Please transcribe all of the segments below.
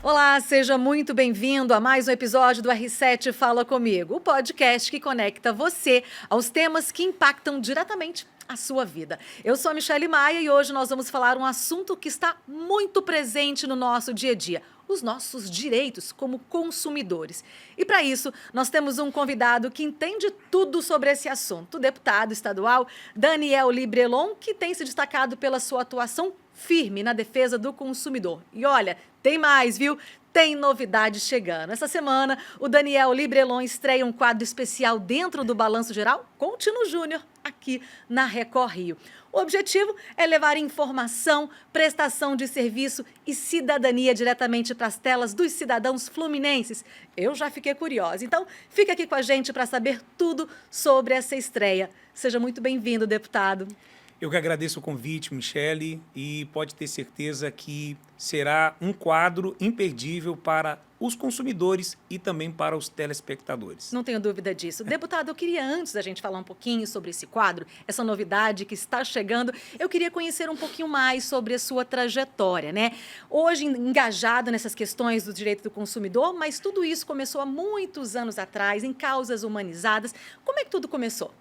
Olá, seja muito bem-vindo a mais um episódio do R7 Fala Comigo, o podcast que conecta você aos temas que impactam diretamente a sua vida. Eu sou a Michele Maia e hoje nós vamos falar um assunto que está muito presente no nosso dia a dia, os nossos direitos como consumidores. E para isso, nós temos um convidado que entende tudo sobre esse assunto, o deputado estadual Daniel Librelon, que tem se destacado pela sua atuação firme na defesa do consumidor. E olha, tem mais, viu? Tem novidade chegando. Essa semana, o Daniel Librelon estreia um quadro especial dentro do Balanço Geral com o Tino Júnior, aqui na Record Rio. O objetivo é levar informação, prestação de serviço e cidadania diretamente para as telas dos cidadãos fluminenses. Eu já fiquei curiosa. Então, fica aqui com a gente para saber tudo sobre essa estreia. Seja muito bem-vindo, deputado. Eu que agradeço o convite, Michele, e pode ter certeza que será um quadro imperdível para os consumidores e também para os telespectadores. Não tenho dúvida disso. Deputado, eu queria, antes da gente falar um pouquinho sobre esse quadro, essa novidade que está chegando, eu queria conhecer um pouquinho mais sobre a sua trajetória, né? Hoje, engajado nessas questões do direito do consumidor, mas tudo isso começou há muitos anos atrás, em causas humanizadas. Como é que tudo começou?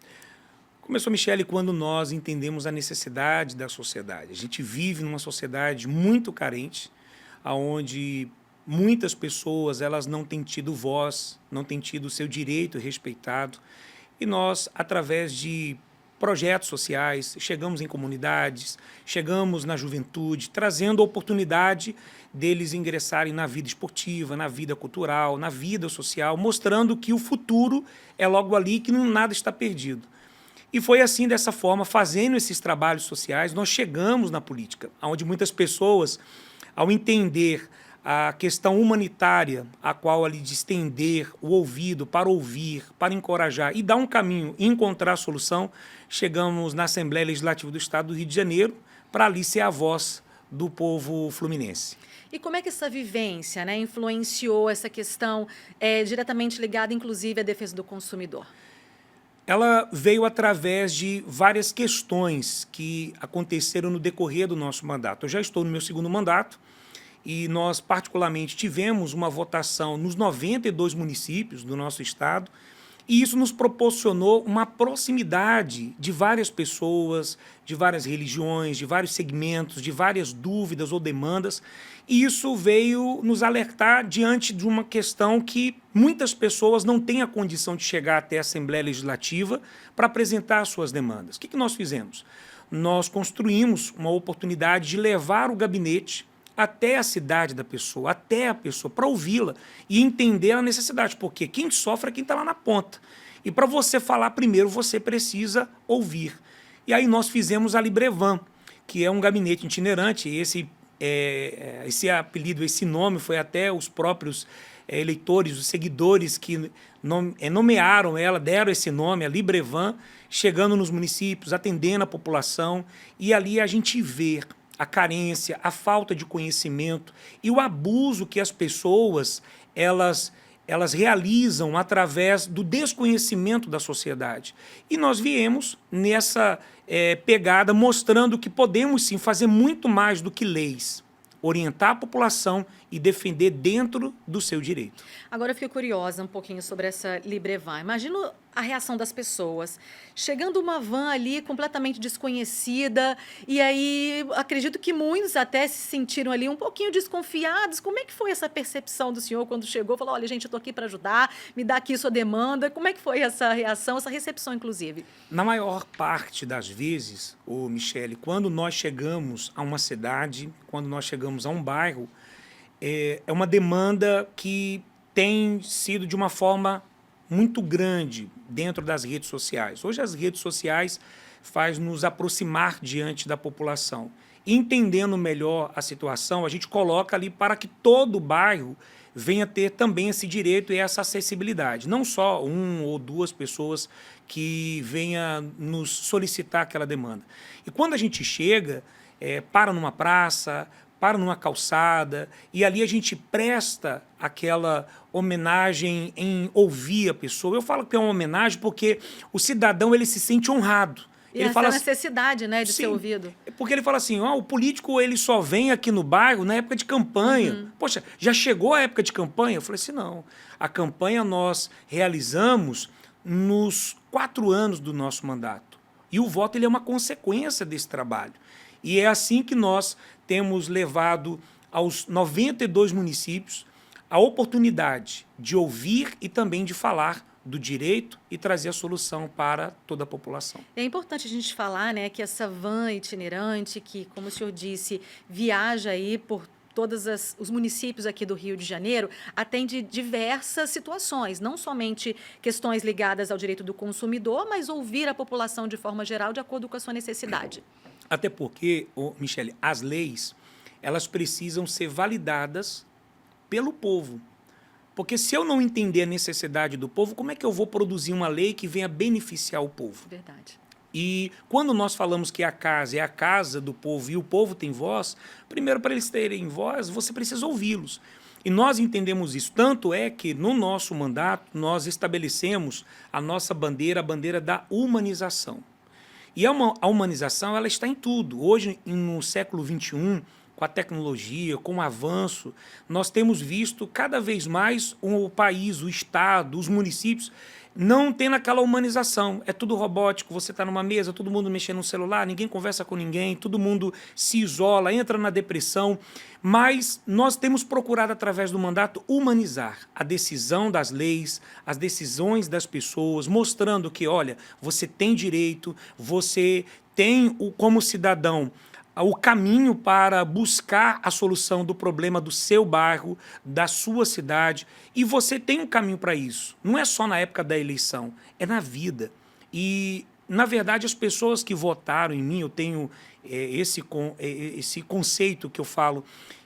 Começou, Michele, quando nós entendemos a necessidade da sociedade. A gente vive numa sociedade muito carente, onde muitas pessoas elas não têm tido voz, não têm tido o seu direito respeitado. E nós, através de projetos sociais, chegamos em comunidades, chegamos na juventude, trazendo a oportunidade deles ingressarem na vida esportiva, na vida cultural, na vida social, mostrando que o futuro é logo ali, que nada está perdido. E foi assim, dessa forma, fazendo esses trabalhos sociais, nós chegamos na política, onde muitas pessoas, ao entender a questão humanitária, a qual ali de estender o ouvido para ouvir, para encorajar e dar um caminho e encontrar a solução, chegamos na Assembleia Legislativa do Estado do Rio de Janeiro para ali ser a voz do povo fluminense. E como é que essa vivência, né, influenciou essa questão diretamente ligada, inclusive, à defesa do consumidor? Ela veio através de várias questões que aconteceram no decorrer do nosso mandato. Eu já estou no meu segundo mandato e nós, particularmente, tivemos uma votação nos 92 municípios do nosso estado e isso nos proporcionou uma proximidade de várias pessoas, de várias religiões, de vários segmentos, de várias dúvidas ou demandas. E isso veio nos alertar diante de uma questão que muitas pessoas não têm a condição de chegar até a Assembleia Legislativa para apresentar suas demandas. O que nós fizemos? Nós construímos uma oportunidade de levar o gabinete até a cidade da pessoa, até a pessoa, para ouvi-la e entender a necessidade, porque quem sofre é quem está lá na ponta. E para você falar primeiro, você precisa ouvir. E aí nós fizemos a Librevan, que é um gabinete itinerante, esse apelido, esse nome foi até os próprios eleitores, os seguidores que nomearam ela, deram esse nome, a Librevan, chegando nos municípios, atendendo a população, e ali a gente vê a carência, a falta de conhecimento e o abuso que as pessoas elas realizam através do desconhecimento da sociedade. E nós viemos nessa pegada mostrando que podemos sim fazer muito mais do que leis, orientar a população e defender dentro do seu direito. Agora eu fiquei curiosa um pouquinho sobre essa Librevan. Imagino a reação das pessoas. Chegando uma van ali completamente desconhecida, e aí acredito que muitos até se sentiram ali um pouquinho desconfiados. Como é que foi essa percepção do senhor quando chegou? Falou, olha, gente, eu estou aqui para ajudar, me dá aqui sua demanda. Como é que foi essa reação, essa recepção, inclusive? Na maior parte das vezes, Michele, quando nós chegamos a uma cidade, quando nós chegamos a um bairro, é uma demanda que tem sido de uma forma muito grande dentro das redes sociais. Hoje as redes sociais fazem nos aproximar diante da população. Entendendo melhor a situação, a gente coloca ali para que todo o bairro venha ter também esse direito e essa acessibilidade. Não só um ou duas pessoas que venha nos solicitar aquela demanda. E quando a gente chega, para numa praça, para numa calçada, e ali a gente presta aquela homenagem em ouvir a pessoa. Eu falo que é uma homenagem porque o cidadão ele se sente honrado. E Ele essa fala necessidade, né, de ser sim, ouvido. porque ele fala assim, o político ele só vem aqui no bairro na época de campanha. Poxa, já chegou a época de campanha? Eu falei assim, não. A campanha nós realizamos nos 4 anos do nosso mandato. E o voto ele é uma consequência desse trabalho. E é assim que nós temos levado aos 92 municípios a oportunidade de ouvir e também de falar do direito e trazer a solução para toda a população. É importante a gente falar, né, que essa van itinerante, que, como o senhor disse, viaja aí por todos os municípios aqui do Rio de Janeiro, atende diversas situações, não somente questões ligadas ao direito do consumidor, mas ouvir a população de forma geral, de acordo com a sua necessidade. Até porque, Michele, as leis, elas precisam ser validadas pelo povo. Porque se eu não entender a necessidade do povo, como é que eu vou produzir uma lei que venha beneficiar o povo? Verdade. E quando nós falamos que a casa é a casa do povo e o povo tem voz, primeiro, para eles terem voz, você precisa ouvi-los. E nós entendemos isso. Tanto é que, no nosso mandato, nós estabelecemos a nossa bandeira, a bandeira da humanização. E a humanização ela está em tudo. Hoje, no século XXI, com a tecnologia, com o avanço, nós temos visto cada vez mais o país, o Estado, os municípios, não tendo aquela humanização. É tudo robótico, você está numa mesa, todo mundo mexendo no celular, ninguém conversa com ninguém, todo mundo se isola, entra na depressão. Mas nós temos procurado, através do mandato, humanizar a decisão das leis, as decisões das pessoas, mostrando que, olha, você tem direito, você tem, como cidadão, o caminho para buscar a solução do problema do seu bairro, da sua cidade, e você tem um caminho para isso. Não é só na época da eleição, é na vida. Na verdade, as pessoas que votaram em mim, eu tenho esse conceito que eu falo,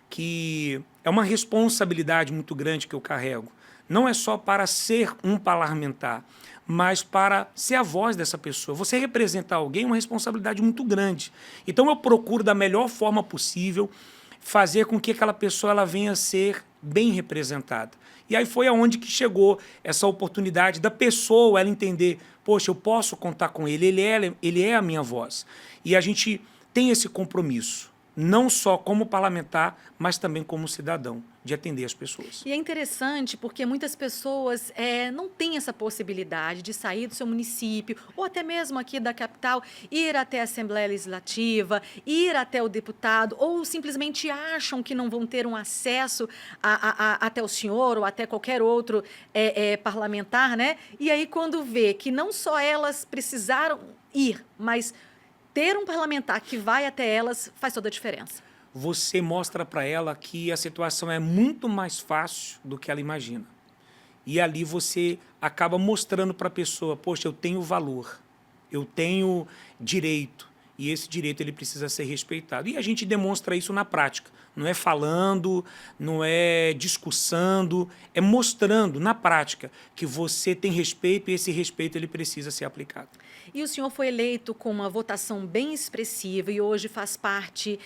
que é uma responsabilidade muito grande que eu carrego. Não é só para ser um parlamentar, mas para ser a voz dessa pessoa. Você representar alguém é uma responsabilidade muito grande. Então eu procuro, da melhor forma possível, fazer com que aquela pessoa ela venha a ser bem representada. E aí foi aonde que chegou essa oportunidade da pessoa ela entender, poxa, eu posso contar com ele, ele é a minha voz. E a gente tem esse compromisso, não só como parlamentar, mas também como cidadão, de atender as pessoas. E é interessante porque muitas pessoas não têm essa possibilidade de sair do seu município, ou até mesmo aqui da capital, ir até a Assembleia Legislativa, ir até o deputado, ou simplesmente acham que não vão ter um acesso até o senhor ou até qualquer outro parlamentar, né? E aí, quando vê que não só elas precisaram ir, mas ter um parlamentar que vai até elas faz toda a diferença. Você mostra para ela que a situação é muito mais fácil do que ela imagina. E ali você acaba mostrando para a pessoa, poxa, eu tenho valor, eu tenho direito, e esse direito ele precisa ser respeitado. E a gente demonstra isso na prática. Não é falando, não é discussando, é mostrando na prática que você tem respeito e esse respeito ele precisa ser aplicado. E o senhor foi eleito com uma votação bem expressiva e hoje faz parte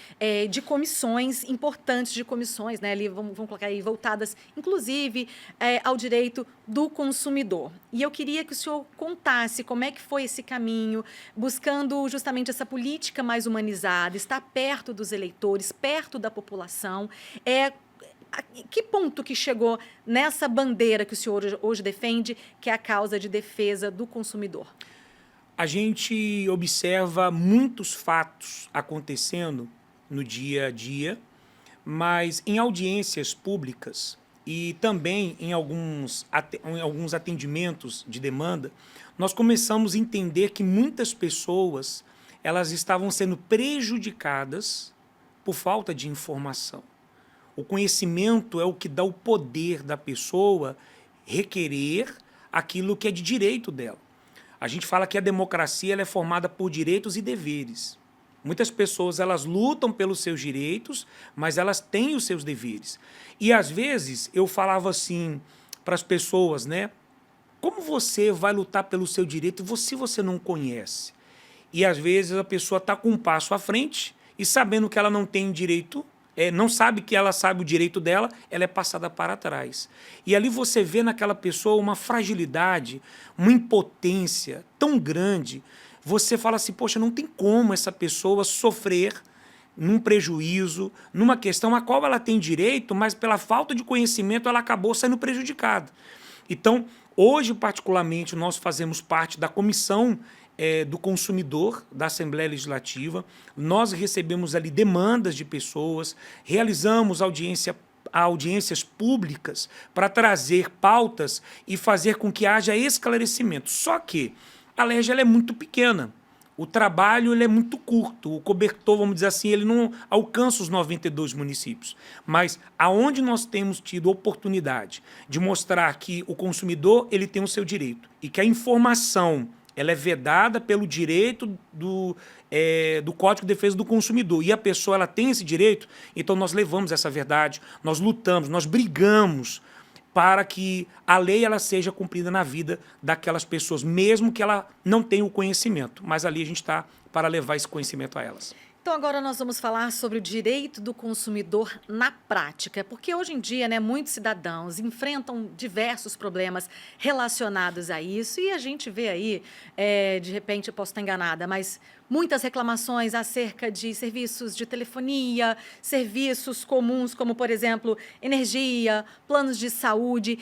de comissões importantes, de comissões, né, ali, vamos colocar aí, voltadas, inclusive, ao direito do consumidor. E eu queria que o senhor contasse como é que foi esse caminho, buscando justamente essa política mais humanizada, estar perto dos eleitores, perto da população. Que ponto que chegou nessa bandeira que o senhor hoje defende, que é a causa de defesa do consumidor? A gente observa muitos fatos acontecendo no dia a dia, mas em audiências públicas e também em alguns atendimentos de demanda, nós começamos a entender que muitas pessoas elas estavam sendo prejudicadas por falta de informação. O conhecimento é o que dá o poder da pessoa requerer aquilo que é de direito dela. A gente fala que a democracia ela é formada por direitos e deveres. Muitas pessoas elas lutam pelos seus direitos, mas elas têm os seus deveres. E às vezes eu falava assim para as pessoas, né? Como você vai lutar pelo seu direito se você não conhece? E às vezes a pessoa está com um passo à frente e sabendo que ela não tem direito, não sabe que ela sabe o direito dela, ela é passada para trás. E ali você vê naquela pessoa uma fragilidade, uma impotência tão grande, você fala assim, poxa, não tem como essa pessoa sofrer num prejuízo, numa questão a qual ela tem direito, mas pela falta de conhecimento ela acabou sendo prejudicada. Então, hoje, particularmente, nós fazemos parte da comissão do consumidor da Assembleia Legislativa. Nós recebemos ali demandas de pessoas, realizamos audiências públicas para trazer pautas e fazer com que haja esclarecimento. Só que a LERJ ela é muito pequena. O trabalho ele é muito curto, o cobertor, vamos dizer assim, ele não alcança os 92 municípios. Mas aonde nós temos tido oportunidade de mostrar que o consumidor ele tem o seu direito e que a informação ela é vedada pelo direito do Código de Defesa do Consumidor e a pessoa ela tem esse direito, então nós levamos essa verdade, nós lutamos, nós brigamos para que a lei ela seja cumprida na vida daquelas pessoas, mesmo que ela não tenha o conhecimento. Mas ali a gente está para levar esse conhecimento a elas. Então, agora nós vamos falar sobre o direito do consumidor na prática, porque hoje em dia, né, muitos cidadãos enfrentam diversos problemas relacionados a isso e a gente vê aí, de repente eu posso estar enganada, mas muitas reclamações acerca de serviços de telefonia, serviços comuns, como, por exemplo, energia, planos de saúde.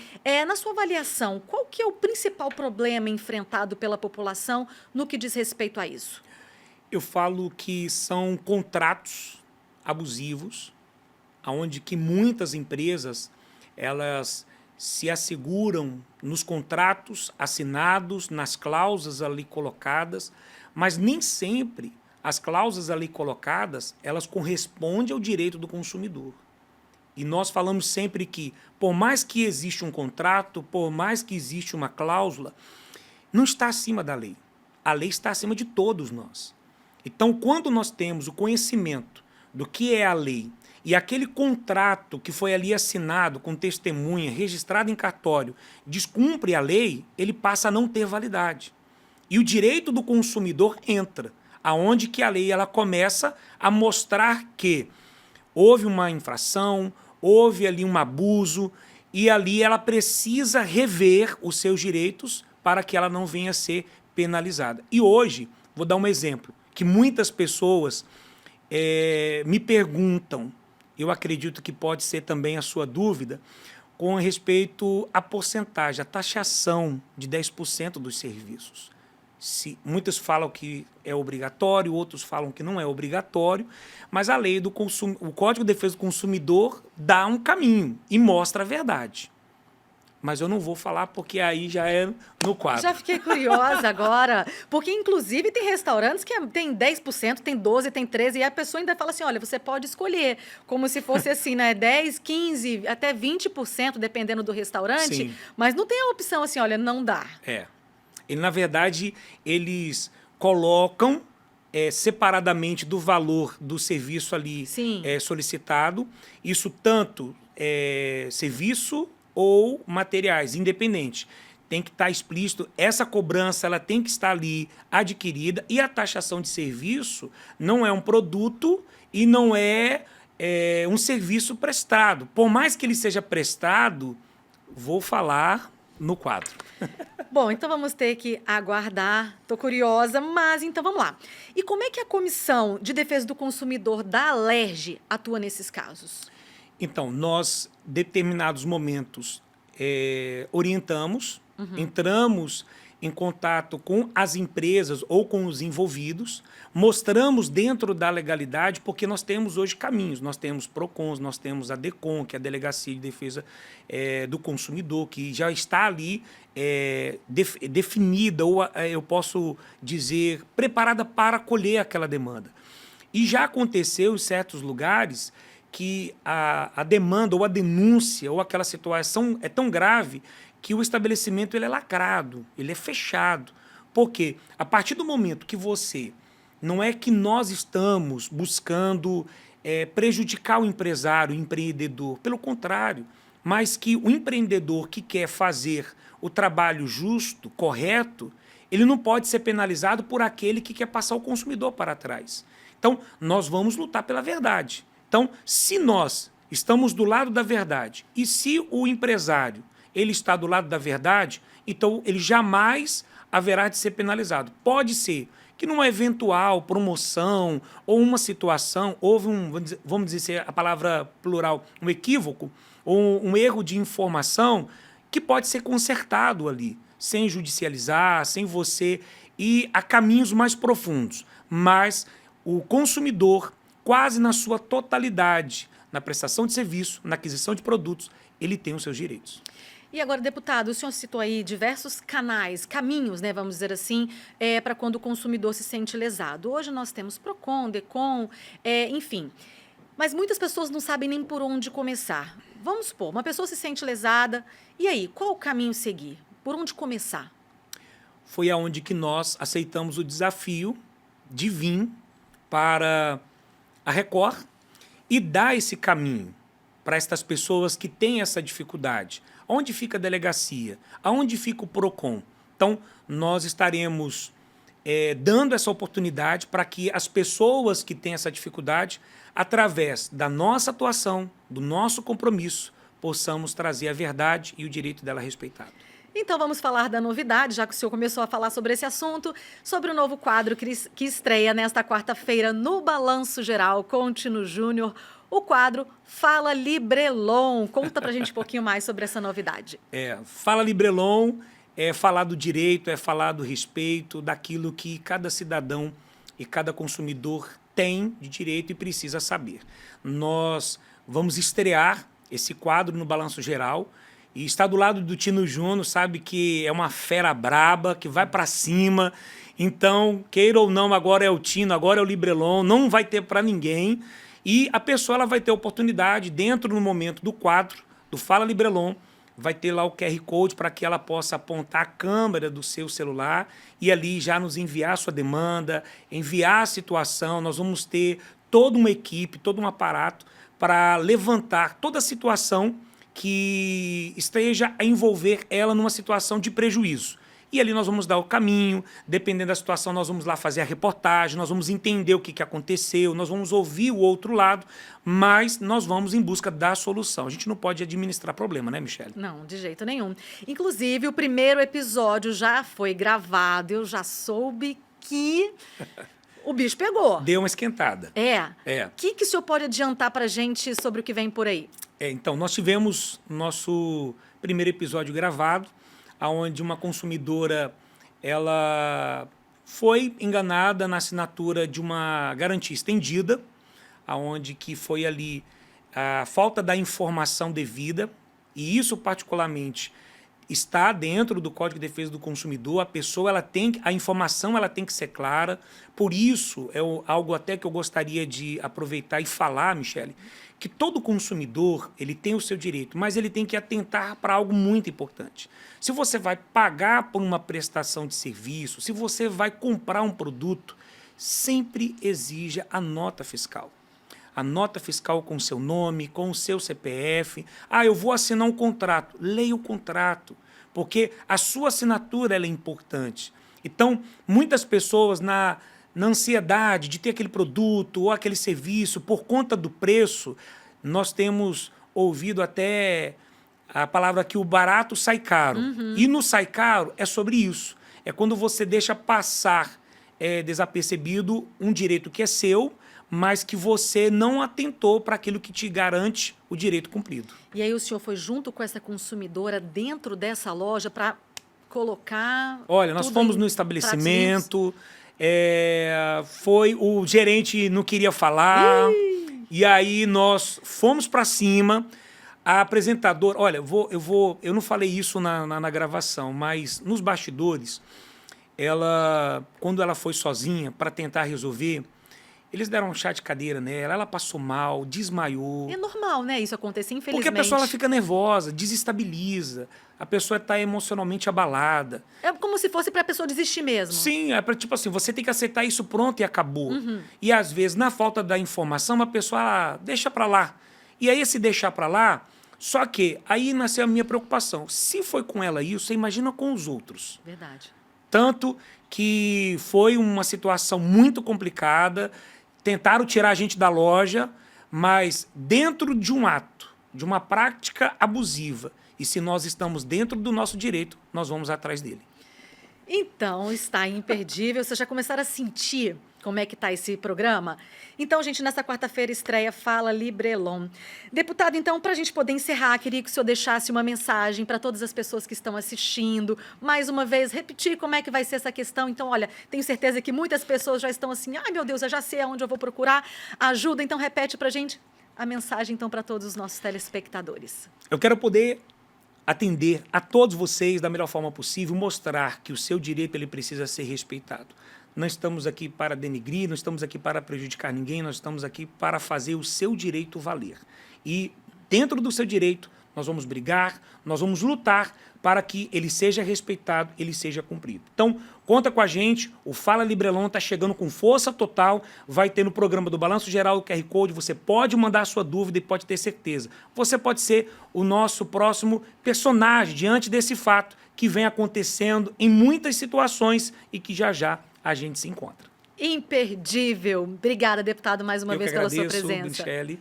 Na sua avaliação, qual que é o principal problema enfrentado pela população no que diz respeito a isso? Eu falo que são contratos abusivos, onde que muitas empresas elas se asseguram nos contratos assinados, nas cláusulas ali colocadas, mas nem sempre as cláusulas ali colocadas elas correspondem ao direito do consumidor. E nós falamos sempre que, por mais que exista um contrato, por mais que exista uma cláusula, não está acima da lei. A lei está acima de todos nós. Então, quando nós temos o conhecimento do que é a lei e aquele contrato que foi ali assinado com testemunha, registrado em cartório, descumpre a lei, ele passa a não ter validade. E o direito do consumidor entra, aonde que a lei ela começa a mostrar que houve uma infração, houve ali um abuso, e ali ela precisa rever os seus direitos para que ela não venha a ser penalizada. E hoje, vou dar um exemplo, que muitas pessoas me perguntam, eu acredito que pode ser também a sua dúvida, com respeito à porcentagem, a taxação de 10% dos serviços. Muitos falam que é obrigatório, outros falam que não é obrigatório, mas a lei do o Código de Defesa do Consumidor dá um caminho e mostra a verdade. Mas eu não vou falar porque aí já é no quadro. Já fiquei curiosa agora, porque inclusive tem restaurantes que tem 10%, tem 12%, tem 13%, e a pessoa ainda fala assim, olha, você pode escolher, como se fosse assim, né, 10%, 15%, até 20%, dependendo do restaurante, Sim. Mas não tem a opção assim, olha, não dá. Na verdade, eles colocam separadamente do valor do serviço ali solicitado, isso tanto serviço ou materiais, independente. Tem que estar explícito, essa cobrança ela tem que estar ali adquirida e a taxação de serviço não é um produto e não é um serviço prestado. Por mais que ele seja prestado, vou falar no quadro. Bom, então vamos ter que aguardar. Estou curiosa, mas então vamos lá. E como é que a Comissão de Defesa do Consumidor da LERJ atua nesses casos? Então, nós, em determinados momentos, orientamos, entramos em contato com as empresas ou com os envolvidos, mostramos dentro da legalidade, porque nós temos hoje caminhos, nós temos PROCONs, nós temos a DECOM, que é a Delegacia de Defesa do Consumidor, que já está ali definida, ou eu posso dizer, preparada para acolher aquela demanda. E já aconteceu em certos lugares que a demanda ou a denúncia ou aquela situação é tão grave que o estabelecimento ele é lacrado, ele é fechado. Porque a partir do momento que você... Não é que nós estamos buscando prejudicar o empresário, o empreendedor. Pelo contrário, mas que o empreendedor que quer fazer o trabalho justo, correto, ele não pode ser penalizado por aquele que quer passar o consumidor para trás. Então, nós vamos lutar pela verdade. Então, se nós estamos do lado da verdade e se o empresário ele está do lado da verdade, então ele jamais haverá de ser penalizado. Pode ser que numa eventual promoção ou uma situação, houve vamos dizer a palavra plural, um equívoco ou um erro de informação que pode ser consertado ali, sem judicializar, sem você ir a caminhos mais profundos. Mas o consumidor, quase na sua totalidade, na prestação de serviço, na aquisição de produtos, ele tem os seus direitos. E agora, deputado, o senhor citou aí diversos canais, caminhos, né, vamos dizer assim, para quando o consumidor se sente lesado. Hoje nós temos PROCON, DECON, enfim. Mas muitas pessoas não sabem nem por onde começar. Vamos supor, uma pessoa se sente lesada, e aí, qual o caminho seguir? Por onde começar? Foi aonde que nós aceitamos o desafio de vir para a Record e dar esse caminho para estas pessoas que têm essa dificuldade. Onde fica a delegacia? Aonde fica o PROCON? Então, nós estaremos dando essa oportunidade para que as pessoas que têm essa dificuldade, através da nossa atuação, do nosso compromisso, possamos trazer a verdade e o direito dela respeitado. Então vamos falar da novidade, já que o senhor começou a falar sobre esse assunto, sobre o novo quadro que estreia nesta quarta-feira no Balanço Geral com Tino Júnior, o quadro Fala Librelon. Conta pra gente um pouquinho mais sobre essa novidade. Fala Librelon é falar do direito, é falar do respeito, daquilo que cada cidadão e cada consumidor tem de direito e precisa saber. Nós vamos estrear esse quadro no Balanço Geral e está do lado do Tino Júnior, sabe que é uma fera braba, que vai para cima. Então, queira ou não, agora é o Tino, agora é o Librelon, não vai ter para ninguém. E a pessoa ela vai ter a oportunidade, dentro do momento do quadro, do Fala Librelon, vai ter lá o QR Code para que ela possa apontar a câmera do seu celular e ali já nos enviar a sua demanda, enviar a situação. Nós vamos ter toda uma equipe, todo um aparato para levantar toda a situação que esteja a envolver ela numa situação de prejuízo. E ali nós vamos dar o caminho, dependendo da situação, nós vamos lá fazer a reportagem, nós vamos entender o que aconteceu, nós vamos ouvir o outro lado, mas nós vamos em busca da solução. A gente não pode administrar problema, né, Michele? Não, de jeito nenhum. Inclusive, o primeiro episódio já foi gravado, eu já soube que o bicho pegou. Deu uma esquentada. O que o senhor pode adiantar pra gente sobre o que vem por aí? Então, nós tivemos nosso primeiro episódio gravado, onde uma consumidora ela foi enganada na assinatura de uma garantia estendida, onde que foi ali a falta da informação devida, e isso particularmente está dentro do Código de Defesa do Consumidor. A pessoa a informação ela tem que ser clara. Por isso, algo até que eu gostaria de aproveitar e falar, Michele, que todo consumidor ele tem o seu direito, mas ele tem que atentar para algo muito importante. Se você vai pagar por uma prestação de serviço, se você vai comprar um produto, sempre exija a nota fiscal. A nota fiscal com o seu nome, com o seu CPF. Eu vou assinar um contrato. Leia o contrato, porque a sua assinatura ela é importante. Então, muitas pessoas, na ansiedade de ter aquele produto ou aquele serviço por conta do preço, nós temos ouvido até a palavra que o barato sai caro. E no sai caro é sobre isso. É quando você deixa passar desapercebido um direito que é seu, mas que você não atentou para aquilo que te garante o direito cumprido. E aí o senhor foi junto com essa consumidora dentro dessa loja para colocar... Olha, nós fomos no estabelecimento, o gerente não queria falar, e aí nós fomos para cima. A apresentadora, olha, eu não falei isso na gravação, mas nos bastidores, quando ela foi sozinha para tentar resolver, eles deram um chá de cadeira nela, ela passou mal, desmaiou. É normal, né? Isso acontecer, infelizmente. Porque a pessoa ela fica nervosa, desestabiliza, a pessoa está emocionalmente abalada. É como se fosse para a pessoa desistir mesmo. Sim, é para tipo assim, você tem que aceitar isso pronto e acabou. E às vezes, na falta da informação, a pessoa deixa para lá. E aí, esse deixar para lá, só que aí nasceu a minha preocupação. Se foi com ela isso, você imagina com os outros. Verdade. Tanto que foi uma situação muito complicada. Tentaram tirar a gente da loja, mas dentro de um ato, de uma prática abusiva. E se nós estamos dentro do nosso direito, nós vamos atrás dele. Então, está imperdível. Vocês já começaram a sentir como é que está esse programa? Então, gente, nessa quarta-feira estreia Fala Librelon. Deputado, então, para a gente poder encerrar, queria que o senhor deixasse uma mensagem para todas as pessoas que estão assistindo. Mais uma vez, repetir como é que vai ser essa questão. Então, olha, tenho certeza que muitas pessoas já estão assim, ai meu Deus, eu já sei aonde eu vou procurar ajuda. Então, repete para a gente a mensagem, então, para todos os nossos telespectadores. Eu quero poder atender a todos vocês da melhor forma possível, mostrar que o seu direito ele precisa ser respeitado. Não estamos aqui para denegrir, não estamos aqui para prejudicar ninguém, nós estamos aqui para fazer o seu direito valer. E dentro do seu direito, nós vamos brigar, nós vamos lutar para que ele seja respeitado, ele seja cumprido. Então, conta com a gente, o Fala Librelon está chegando com força total, vai ter no programa do Balanço Geral o QR Code, você pode mandar a sua dúvida e pode ter certeza. Você pode ser o nosso próximo personagem diante desse fato que vem acontecendo em muitas situações e que já a gente se encontra. Imperdível. Obrigada, deputado, mais uma vez pela sua presença. Michele.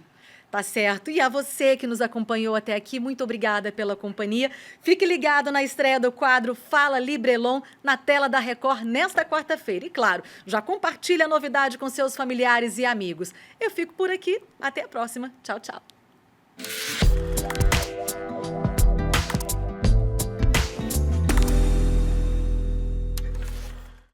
Tá certo. E a você que nos acompanhou até aqui, muito obrigada pela companhia. Fique ligado na estreia do quadro Fala Librelon na tela da Record nesta quarta-feira. E claro, já compartilhe a novidade com seus familiares e amigos. Eu fico por aqui. Até a próxima. Tchau, tchau.